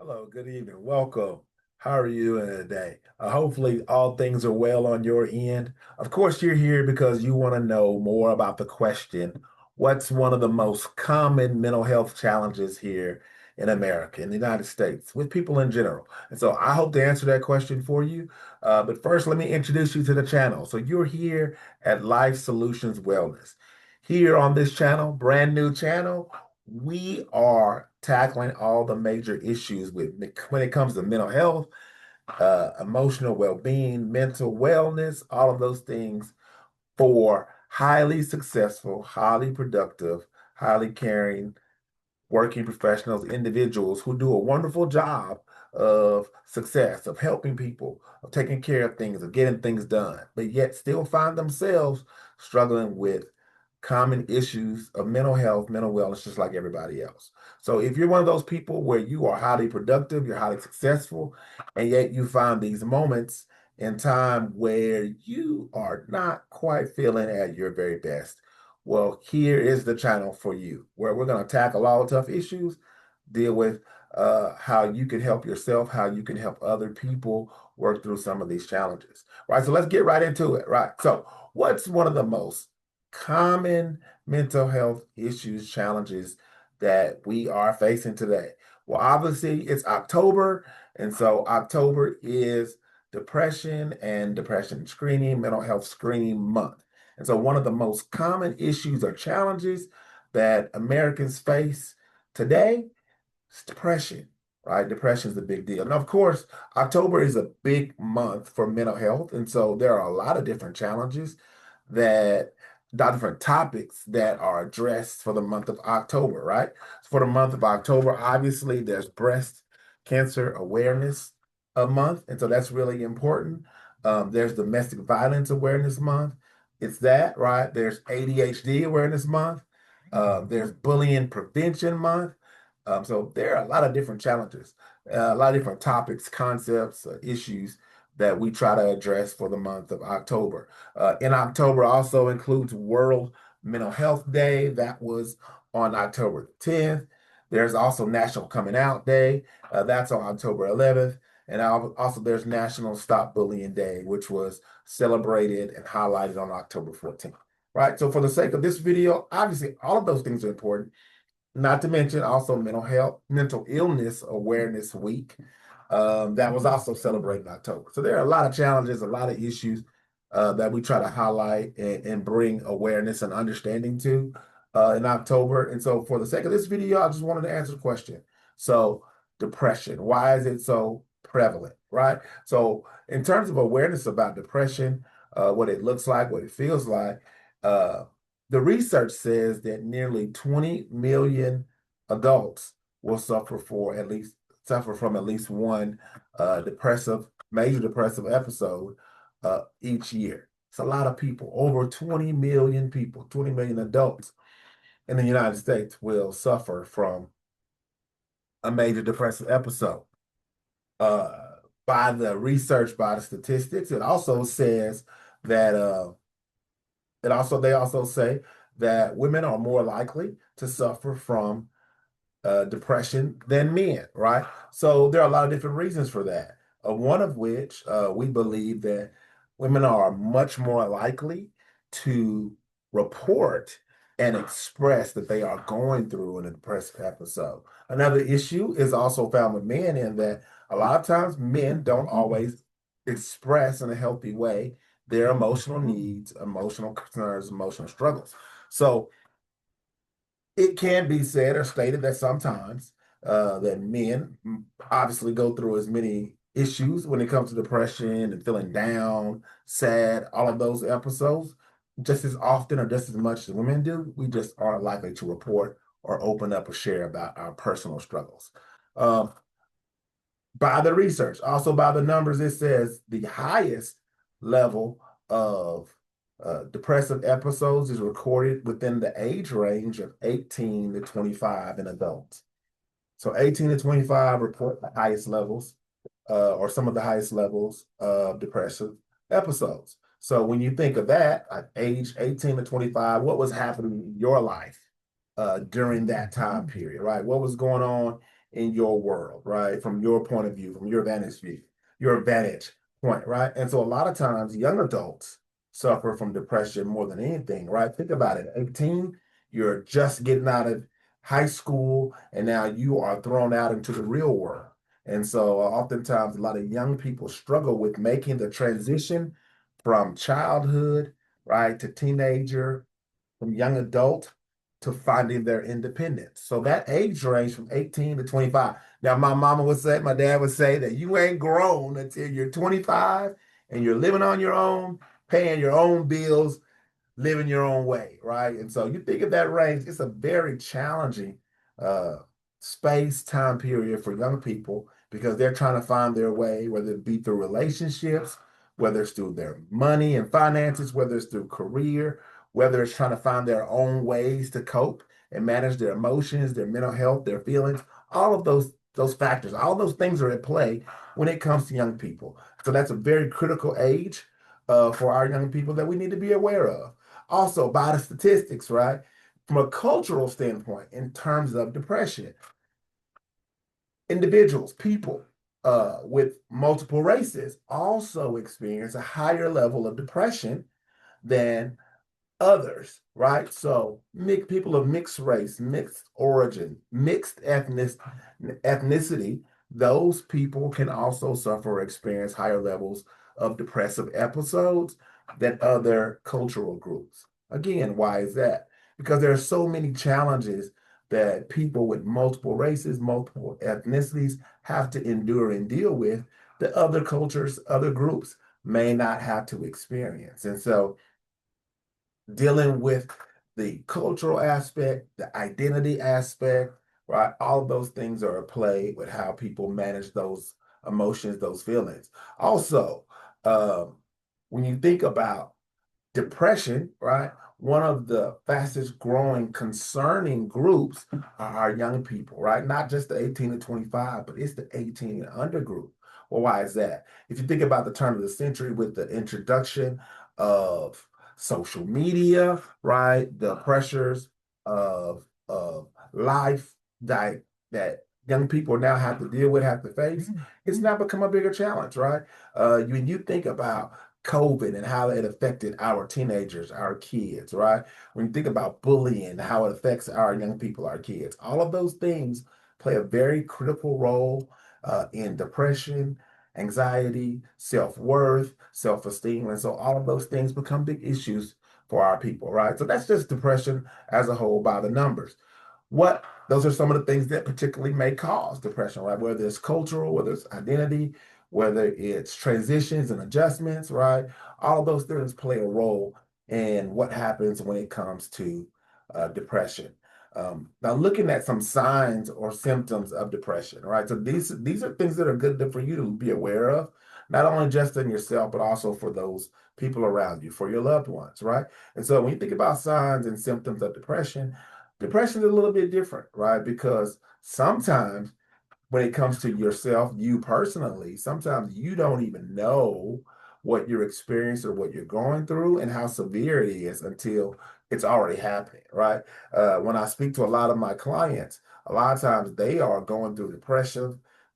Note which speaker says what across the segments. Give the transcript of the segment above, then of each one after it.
Speaker 1: Hello, good evening. Welcome. How are you doing today? Hopefully, all things are well on your end. Of course, you're here because you want to know more about the question, what's one of the most common mental health challenges here in America, in the United States, with people in general? And so I hope to answer that question for you. But first, let me introduce you to the channel. So you're here at Life Solutions Wellness. Here on this channel, brand new channel, we are tackling all the major issues when it comes to mental health, emotional well-being, mental wellness, all of those things for highly successful, highly productive, highly caring working professionals, individuals who do a wonderful job of success, of helping people, of taking care of things, of getting things done, but yet still find themselves struggling with common issues of mental health, mental wellness, just like everybody else. So if you're one of those people where you are highly productive, you're highly successful, and yet you find these moments in time where you are not quite feeling at your very best, well, here is the channel for you, where we're going to tackle all tough issues, deal with how you can help yourself, how you can help other people work through some of these challenges. Right. So let's get right into it. Right. So, what's one of the most common mental health issues, challenges that we are facing today? Well, obviously, it's October. And so, October is depression and depression screening, mental health screening month. And so, one of the most common issues or challenges that Americans face today is depression, right? Depression is a big deal. And of course, October is a big month for mental health. And so, there are a lot of different challenges that different topics that are addressed for the month of October, right? For the month of October, obviously, there's breast cancer awareness a month. And so, that's really important. There's domestic violence awareness month. It's that, right? There's ADHD Awareness Month. There's Bullying Prevention Month. So there are a lot of different challenges, a lot of different topics, concepts, issues that we try to address for the month of October. In October also includes World Mental Health Day. That was on October 10th. There's also National Coming Out Day. That's on October 11th. And also there's National Stop Bullying Day, which was celebrated and highlighted on October 14th. Right. So for the sake of this video, obviously all of those things are important. Not to mention also mental illness awareness week. That was also celebrated in October. So there are a lot of challenges, a lot of issues that we try to highlight and bring awareness and understanding to in October. And so for the sake of this video, I just wanted to answer the question. So depression, why is it so prevalent, right? So in terms of awareness about depression, what it looks like, what it feels like, uh, the research says that nearly 20 million adults will suffer from at least one major depressive episode each year. It's a lot of people. Over 20 million people, 20 million adults in the United States will suffer from a major depressive episode. Uh, by the research, by the statistics, it also says that they also say that women are more likely to suffer from depression than men, right? So there are a lot of different reasons for that. One of which we believe that women are much more likely to report and express that they are going through an depressive episode. Another issue is also found with men in that a lot of times men don't always express in a healthy way their emotional needs, emotional concerns, emotional struggles. So it can be said or stated that sometimes that men obviously go through as many issues when it comes to depression and feeling down, sad, all of those episodes, just as often or just as much as women do. We just aren't likely to report or open up or share about our personal struggles. Um, by the research, also by the numbers, it says the highest level of depressive episodes is recorded within the age range of 18 to 25 in adults. So 18 to 25 report the highest levels or some of the highest levels of depressive episodes. So when you think of that, at age 18 to 25, what was happening in your life during that time period, right? What was going on in your world, right? From your point of view, from your vantage point, right? And so a lot of times young adults suffer from depression more than anything, right? Think about it. 18, you're just getting out of high school and now you are thrown out into the real world. And so oftentimes a lot of young people struggle with making the transition from childhood, right, to teenager, from young adult to finding their independence. So that age range from 18 to 25. Now, my mama would say, my dad would say that you ain't grown until you're 25 and you're living on your own, paying your own bills, living your own way, right? And so you think of that range, it's a very challenging uh, space, time period for young people because they're trying to find their way, whether it be through relationships, whether it's through their money and finances, whether it's through career, whether it's trying to find their own ways to cope and manage their emotions, their mental health, their feelings, all of those factors, all those things are at play when it comes to young people. So that's a very critical age for our young people that we need to be aware of. Also, by the statistics, right? From a cultural standpoint, in terms of depression, individuals, people with multiple races also experience a higher level of depression than others, right? So people of mixed race, mixed origin, ethnicity, those people can also suffer or experience higher levels of depressive episodes than other cultural groups. Again, why is that? Because there are so many challenges that people with multiple races, multiple ethnicities have to endure and deal with that other cultures, other groups may not have to experience. And so dealing with the cultural aspect, the identity aspect, right? All of those things are at play with how people manage those emotions, those feelings. Also, um, when you think about depression, right? One of the fastest growing concerning groups are our young people, right? Not just the 18 to 25, but it's the 18 and under group. Well, why is that? If you think about the turn of the century with the introduction of social media, right? The pressures of life that young people now have to deal with, have to face, it's now become a bigger challenge, right? When you think about COVID and how it affected our teenagers, our kids, right? When you think about bullying, how it affects our young people, our kids, all of those things play a very critical role in depression, anxiety, self-worth, self-esteem. And so all of those things become big issues for our people, right? So that's just depression as a whole by the numbers. What those are some of the things that particularly may cause depression, right? Whether it's cultural, whether it's identity, whether it's transitions and adjustments, right? All of those things play a role in what happens when it comes to depression. Now, looking at some signs or symptoms of depression, right? So these are things that are good for you to be aware of, not only just in yourself, but also for those people around you, for your loved ones, right? And so when you think about signs and symptoms of depression, depression is a little bit different, right? Because sometimes when it comes to yourself, you personally, sometimes you don't even know what you're experiencing or what you're going through and how severe it is until it's already happening, right? When I speak to a lot of my clients, a lot of times they are going through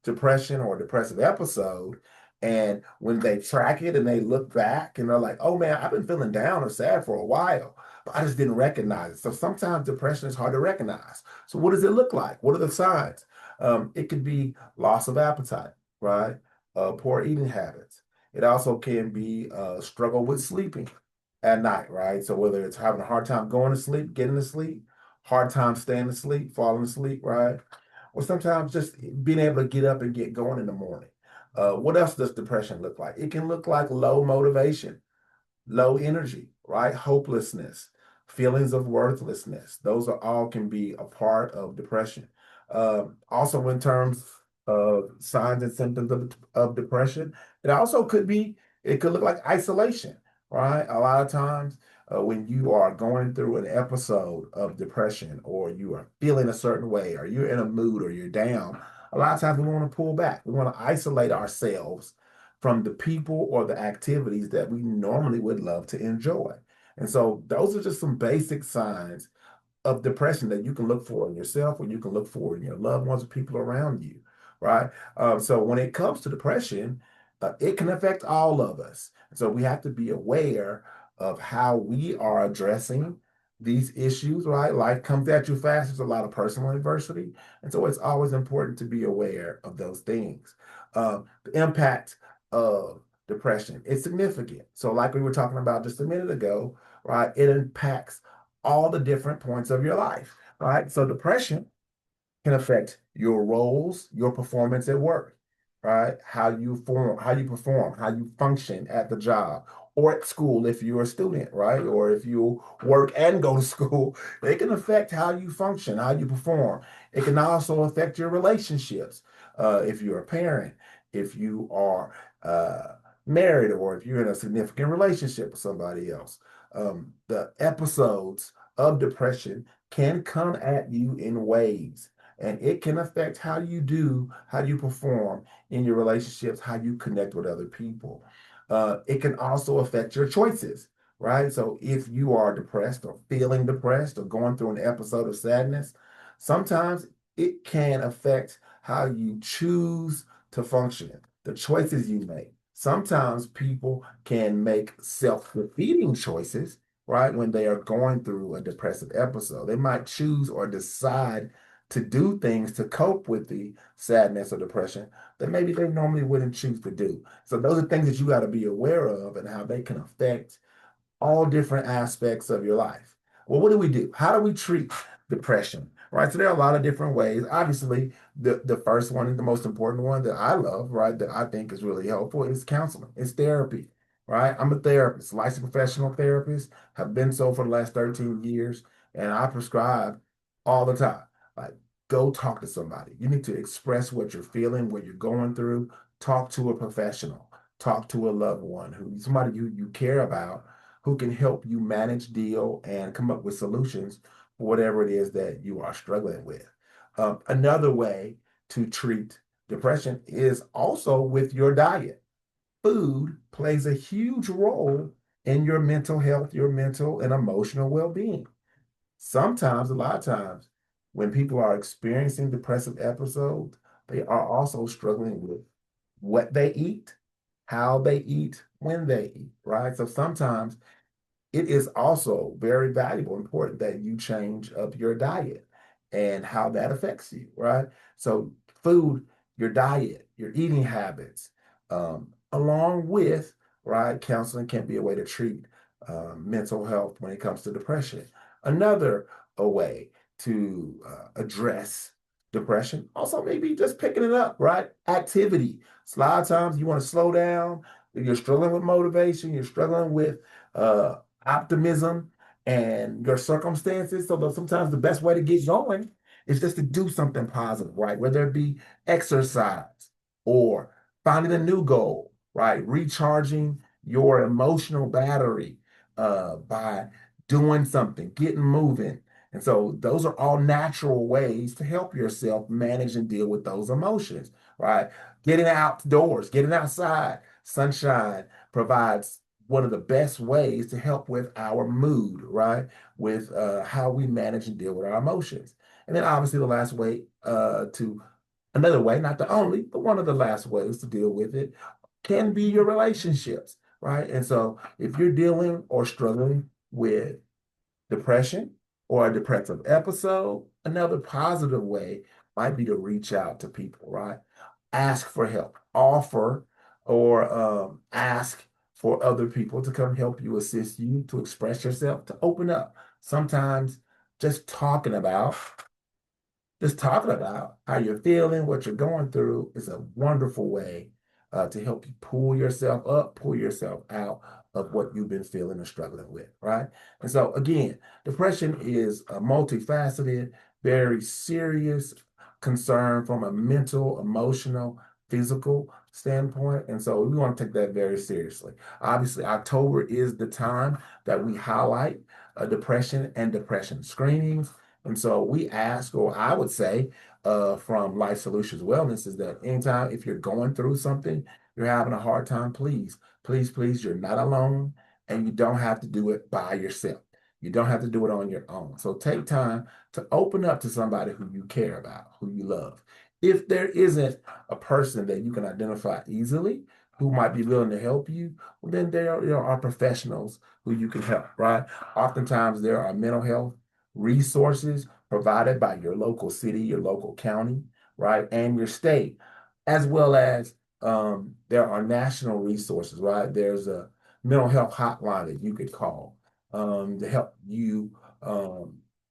Speaker 1: depression or depressive episode. And when they track it and they look back and they're like, oh man, I've been feeling down or sad for a while, but I just didn't recognize it. So sometimes depression is hard to recognize. So what does it look like? What are the signs? It could be loss of appetite, right? Poor eating habits. It also can be struggle with sleeping at night, right? So whether it's having a hard time going to sleep, getting to sleep, hard time staying asleep, falling asleep, right? Or sometimes just being able to get up and get going in the morning. What else does depression look like? It can look like low motivation, low energy, right? Hopelessness, feelings of worthlessness. Those are all can be a part of depression. Also, in terms of signs and symptoms of depression, it also it could look like isolation, right? A lot of times when you are going through an episode of depression or you are feeling a certain way or you're in a mood or you're down, a lot of times we want to pull back. We want to isolate ourselves from the people or the activities that we normally would love to enjoy. And so those are just some basic signs of depression that you can look for in yourself or you can look for in your loved ones or people around you, right? So when it comes to depression, it can affect all of us. So we have to be aware of how we are addressing these issues, right? Life comes at you fast. There's a lot of personal adversity. And so it's always important to be aware of those things. The impact of depression is significant. So, like we were talking about just a minute ago, right? It impacts all the different points of your life, right? So, depression can affect your roles, your performance at work, right? How you perform, how you function at the job or at school if you're a student, right? Or if you work and go to school, it can affect how you function, how you perform. It can also affect your relationships. If you're a parent, if you are married, or if you're in a significant relationship with somebody else. The episodes of depression can come at you in waves, and it can affect how you perform in your relationships, how you connect with other people. It can also affect your choices, right? So if you are depressed or feeling depressed or going through an episode of sadness, sometimes it can affect how you choose to function, the choices you make. Sometimes people can make self-defeating choices, right? When they are going through a depressive episode, they might choose or decide to do things to cope with the sadness or depression that maybe they normally wouldn't choose to do. So those are things that you got to be aware of and how they can affect all different aspects of your life. Well, what do we do? How do we treat depression? Right. So there are a lot of different ways. Obviously, the first one and the most important one that I love, right, that I think is really helpful is counseling. It's therapy. Right. I'm a therapist, licensed professional therapist, have been so for the last 13 years, and I prescribe all the time. Like, go talk to somebody. You need to express what you're feeling, what you're going through. Talk to a professional. Talk to a loved one somebody you care about, who can help you manage, deal, and come up with solutions for whatever it is that you are struggling with. Another way to treat depression is also with your diet. Food plays a huge role in your mental health, your mental and emotional well being. Sometimes, a lot of times, when people are experiencing depressive episodes, they are also struggling with what they eat, how they eat, when they eat, right? So sometimes it is also very valuable, important that you change up your diet and how that affects you, right? So, food, your diet, your eating habits, along with, right, counseling can be a way to treat mental health when it comes to depression. Another a way to address depression, also maybe just picking it up, right? Activity. So a lot of times you want to slow down, you're struggling with motivation, you're struggling with uh, optimism and your circumstances. So sometimes the best way to get going is just to do something positive, right? Whether it be exercise or finding a new goal, right? Recharging your emotional battery by doing something, getting moving. And so those are all natural ways to help yourself manage and deal with those emotions, right? Getting outdoors, getting outside, sunshine provides one of the best ways to help with our mood, right? With how we manage and deal with our emotions. And then obviously the last way to another way, not the only, but one of the last ways to deal with it can be your relationships, right? And so if you're dealing or struggling with depression or a depressive episode, another positive way might be to reach out to people, right? Ask for help, offer or ask for other people to come help you, assist you to express yourself, to open up. Sometimes just talking about how you're feeling, what you're going through is a wonderful way to help you pull yourself up, pull yourself out of what you've been feeling and struggling with, right? And so, again, depression is a multifaceted, very serious concern from a mental, emotional, physical standpoint. And so, we want to take that very seriously. Obviously, October is the time that we highlight depression and depression screenings. And so we ask, or I would say, from Life Solutions Wellness, is that anytime if you're going through something, you're having a hard time, please, please, please, you're not alone and you don't have to do it by yourself. You don't have to do it on your own. So take time to open up to somebody who you care about, who you love. If there isn't a person that you can identify easily who might be willing to help you, well, then there are professionals who you can help, right? Oftentimes there are mental health resources provided by your local city, your local county, right, and your state, as well as there are national resources, right? There's a mental health hotline that you could call to help you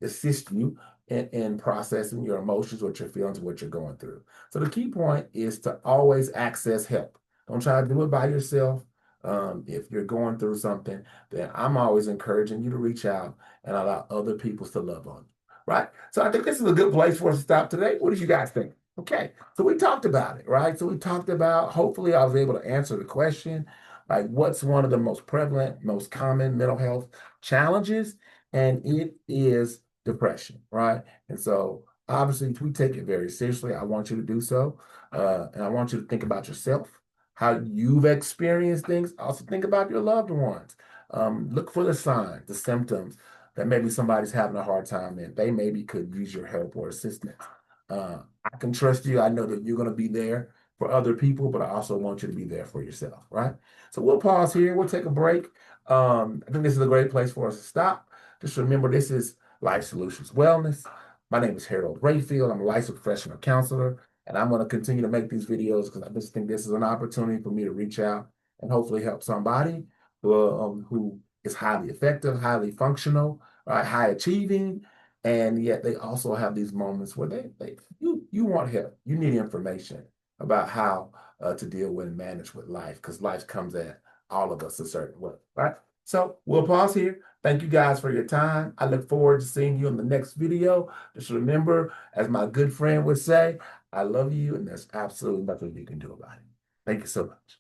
Speaker 1: assist you in processing your emotions, what you're feeling, what you're going through. So the key point is to always access help. Don't try to do it by yourself. If you're going through something, then I'm always encouraging you to reach out and allow other people to love on you, right? So I think this is a good place for us to stop today. What do you guys think? Okay, so we talked about it, right? So we talked about, hopefully I was able to answer the question, like what's one of the most prevalent, most common mental health challenges? And it is depression, right? And so obviously we take it very seriously. I want you to do so. And I want you to think about yourself, how you've experienced things. Also think about your loved ones. Look for the signs, the symptoms that maybe somebody's having a hard time and they maybe could use your help or assistance. I can trust you. I know that you're going to be there for other people, but I also want you to be there for yourself, right? So we'll pause here. We'll take a break. I think this is a great place for us to stop. Just remember, this is Life Solutions Wellness. My name is Harold Rayfield. I'm a licensed professional counselor, and I'm going to continue to make these videos because I just think this is an opportunity for me to reach out and hopefully help somebody who is highly effective, highly functional, right, high achieving, and yet they also have these moments where you want help. You need information about how to deal with and manage with life because life comes at all of us a certain way, right? So we'll pause here. Thank you guys for your time. I look forward to seeing you in the next video. Just remember, as my good friend would say, I love you and there's absolutely nothing you can do about it. Thank you so much.